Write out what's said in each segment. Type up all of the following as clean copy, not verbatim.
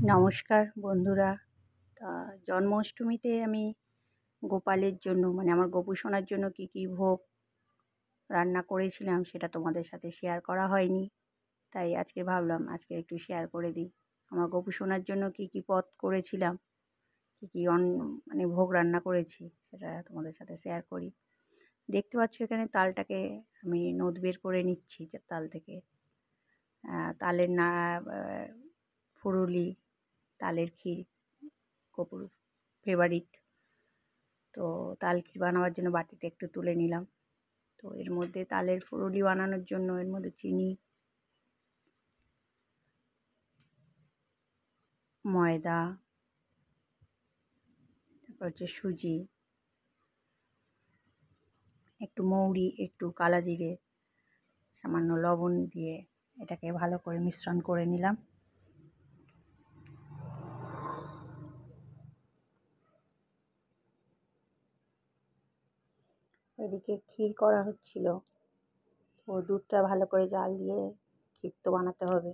নমস্কার বন্ধুরা। তা জন্মাষ্টমীতে আমি গোপালের জন্য আমার গোপু সোনার জন্য কী কী ভোগ রান্না করেছিলাম সেটা তোমাদের সাথে শেয়ার করা হয়নি, তাই আজকে ভাবলাম আজকে একটু শেয়ার করে দিই। আমার গোপু সোনার জন্য কী কী পদ করেছিলাম, কী কী ভোগ রান্না করেছি সেটা তোমাদের সাথে শেয়ার করি। দেখতে পাচ্ছ এখানে তালটাকে আমি নদ বের করে নিচ্ছি, যে তাল থেকে তালের ফুরুলি, তালের ক্ষীর গোপুর ফেভারিট। তো তাল ক্ষীর বানাবার জন্য বাটিতে একটু তুলে নিলাম। তো এর মধ্যে তালের ফুরুলি বানানোর জন্য এর মধ্যে চিনি, ময়দা, তারপর হচ্ছে সুজি, একটু মৌরি, একটু কালা জিরে, সামান্য লবণ দিয়ে এটাকে ভালো করে মিশ্রণ করে নিলাম। এদিকে ক্ষীর করা হচ্ছিল, তো দুধটা ভালো করে জাল দিয়ে ক্ষীর তো বানাতে হবে।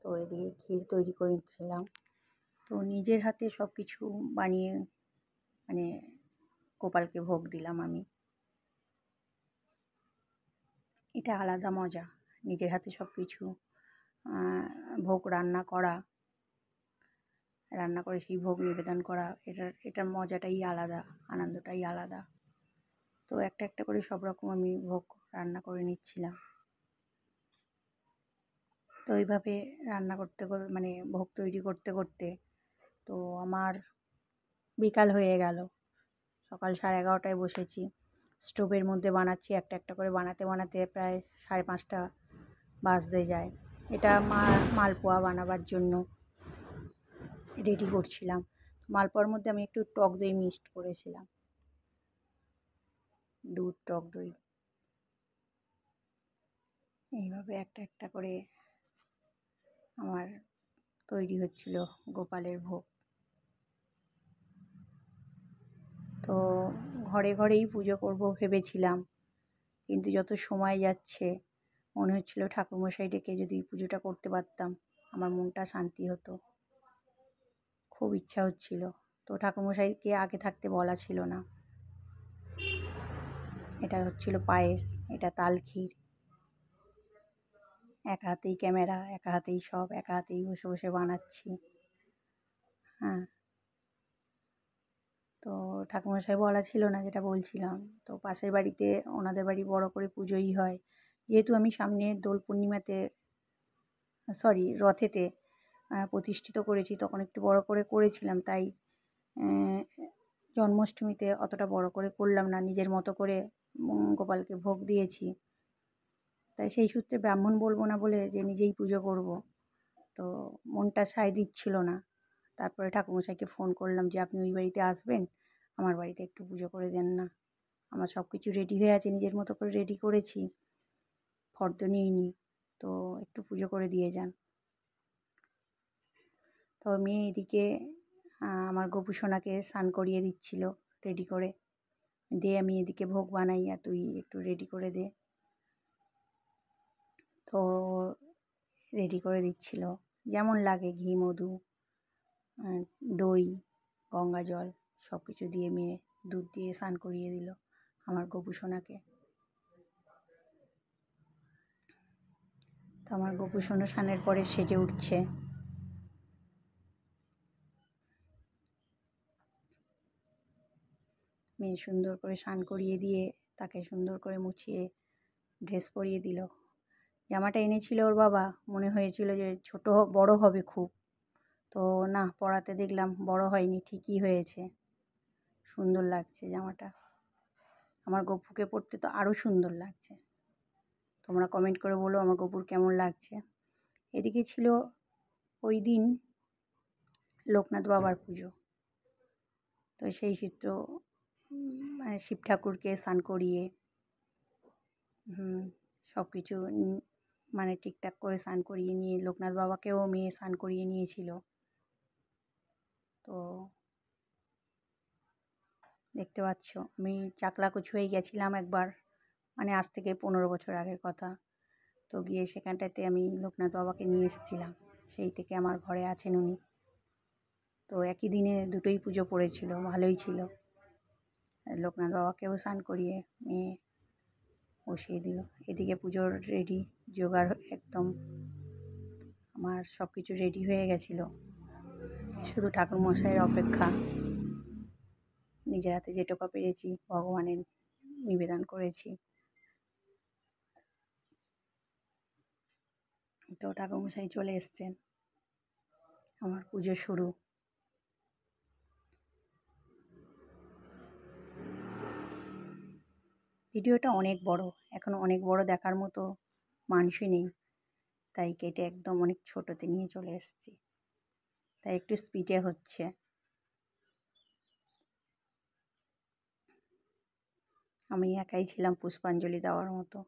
তো এদিকে ক্ষীর তৈরি করে নিচ্ছিলাম। তো নিজের হাতে সব কিছু বানিয়ে গোপালকে ভোগ দিলাম আমি। এটা আলাদা মজা, নিজের হাতে সব কিছু ভোগ রান্না করে সেই ভোগ নিবেদন করা, এটার মজাটাই আলাদা, আনন্দটাই আলাদা। তো একটা একটা করে সব রকম আমি ভোগ রান্না করে নিচ্ছিলাম। তো এইভাবে রান্না করতে ভোগ তৈরি করতে করতে তো আমার বিকাল হয়ে গেল। সকাল 11:30টায় বসেছি, স্টোভের মধ্যে বানাচ্ছি, একটা একটা করে বানাতে বানাতে প্রায় 5:30টা বাজতে যায়। এটা মালপোয়া বানাবার জন্য রেডি করছিলাম। মালপোয়ার মধ্যে আমি একটু টক দই মিক্সড করেছিলাম, দুধ, টক দই। এইভাবে একটা একটা করে আমার তৈরি হচ্ছিল গোপালের ভোগ। তো ঘরে ঘরেই পুজো করব ভেবেছিলাম, কিন্তু যত সময় যাচ্ছে মনে হচ্ছিল ঠাকুরমশাই ডেকে যদি পুজোটা করতে পারতাম আমার মনটা শান্তি হতো, খুব ইচ্ছা হচ্ছিল। তো ঠাকুরমশাইকে আগে থাকতে বলা ছিল না। এটা হচ্ছিল পায়েস, এটা তাল ক্ষীর। একা হাতেই ক্যামেরা, একা হাতেই সব, একা হাতেই বসে বসে বানাচ্ছি। হ্যাঁ, তো ঠাকুরমশাই বলা ছিল না, যেটা বলছিলাম। তো পাশের বাড়িতে ওনাদের বাড়ি বড় করে পুজোই হয়, যেহেতু আমি সামনে দোল পূর্ণিমাতে রথেতে প্রতিষ্ঠিত করেছি, তখন একটু বড় করে করেছিলাম, তাই জন্মাষ্টমীতে অতটা বড় করে করলাম না, নিজের মতো করে গোপালকে ভোগ দিয়েছি। তাই সেই সূত্রে ব্রাহ্মণ বলবো না বলে যে নিজেই পুজো করব, তো মনটা সায় দিচ্ছিল না। তারপরে ঠাকুরমশাইকে ফোন করলাম যে আপনি ওই বাড়িতে আসবেন, আমার বাড়িতে একটু পুজো করে দেন না। আমার সব কিছু রেডি হয়ে আছে, নিজের মতো করে রেডি করেছি, ফর্দ নিইনি, তো একটু পুজো করে দিয়ে যান। তো মেয়ে এদিকে আমার গোপু সোনাকে স্নান করিয়ে দিচ্ছিল রেডি করে, দে আমি এদিকে ভোগ বানাই আর তুই একটু রেডি করে দে। তো রেডি করে দিচ্ছিল, যেমন লাগে ঘি, মধু, দই, গঙ্গা জল সব কিছু দিয়ে মেয়ে দুধ দিয়ে স্নান করিয়ে দিল আমার গোপু সোনাকে। তো আমার গোপু সোনা স্নানের পরে সেজে উঠছে। মেয়ে সুন্দর করে স্নান করিয়ে দিয়ে তাকে সুন্দর করে মুছিয়ে ড্রেস পরিয়ে দিল। জামাটা এনেছিল ওর বাবা, মনে হয়েছিল যে বড় হবে খুব, তো না, পরাতে দেখলাম বড় হয়নি, ঠিকই হয়েছে, সুন্দর লাগছে জামাটা। আমার গপুকে পরতে তো আরও সুন্দর লাগছে। তোমরা কমেন্ট করে বলো আমার গপুর কেমন লাগছে। এদিকে ছিল ওই দিন লোকনাথ বাবার পুজো, তো সেই সূত্র শিব ঠাকুরকে স্নান করিয়ে সব কিছু ঠিকঠাক করে স্নান করিয়ে নিয়ে লোকনাথ বাবাকেও মেয়ে স্নান করিয়ে নিয়েছিল। তো দেখতে পাচ্ছ আমি চাকলাকুচ হয়ে গেছিলাম একবার, আজ থেকে 15 বছর আগের কথা। তো গিয়ে সেখানটাতে আমি লোকনাথ বাবাকে নিয়ে এসেছিলাম, সেই থেকে আমার ঘরে আছেন উনি। তো একই দিনে দুটোই পুজো পড়েছিল, ভালোই ছিল। লোকনাথ বাবাকেও স্নান করিয়ে মেয়ে বসিয়ে দিল। এদিকে পুজোর রেডি জোগাড় একদম, আমার সব কিছু রেডি হয়ে গেছিলো, শুধু ঠাকুরমশাইয়ের অপেক্ষা। নিজের হাতে যেটুকু পেরেছি ভগবানের নিবেদন করেছি। তো ঠাকুরমশাই চলে এসছেন, আমার পুজো শুরু। ভিডিওটা অনেক বড়, এখন অনেক বড় দেখার মতো মানুষই নেই, তাই কেটে একদম অনেক ছোটোতে নিয়ে চলে এসেছি, তাই একটু স্পিডে হচ্ছে। আমি একাই ছিলাম পুষ্পাঞ্জলি দেওয়ার মতো।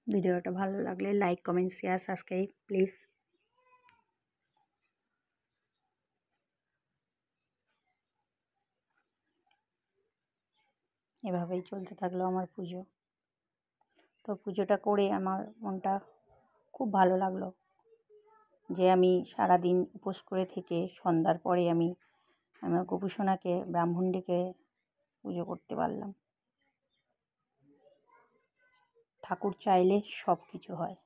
ভিডিওটা ভালো লাগলে like, comment, share, subscribe please. এভাবেই চলতে থাকলো আমার পুজো। তো পুজোটা করে আমার মনটা খুব ভালো লাগলো যে আমি সারাদিন উপোস করে থেকে সন্ধ্যার পরে আমি আমার গোপুসোনাকে ব্রাহ্মণ ডেকে পুজো করতে পারলাম। ঠাকুর চাইলে সব কিছু হয়।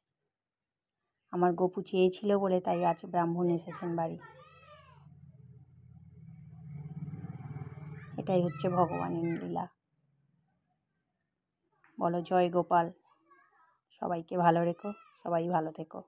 আমার গপু চেয়েছিল বলে তাই আজ ব্রাহ্মণ এসেছেন বাড়ি। এটাই হচ্ছে ভগবানের লীলা। বলো জয় গোপাল। সবাইকে ভালো রেখো, সবাই ভালো থেকো।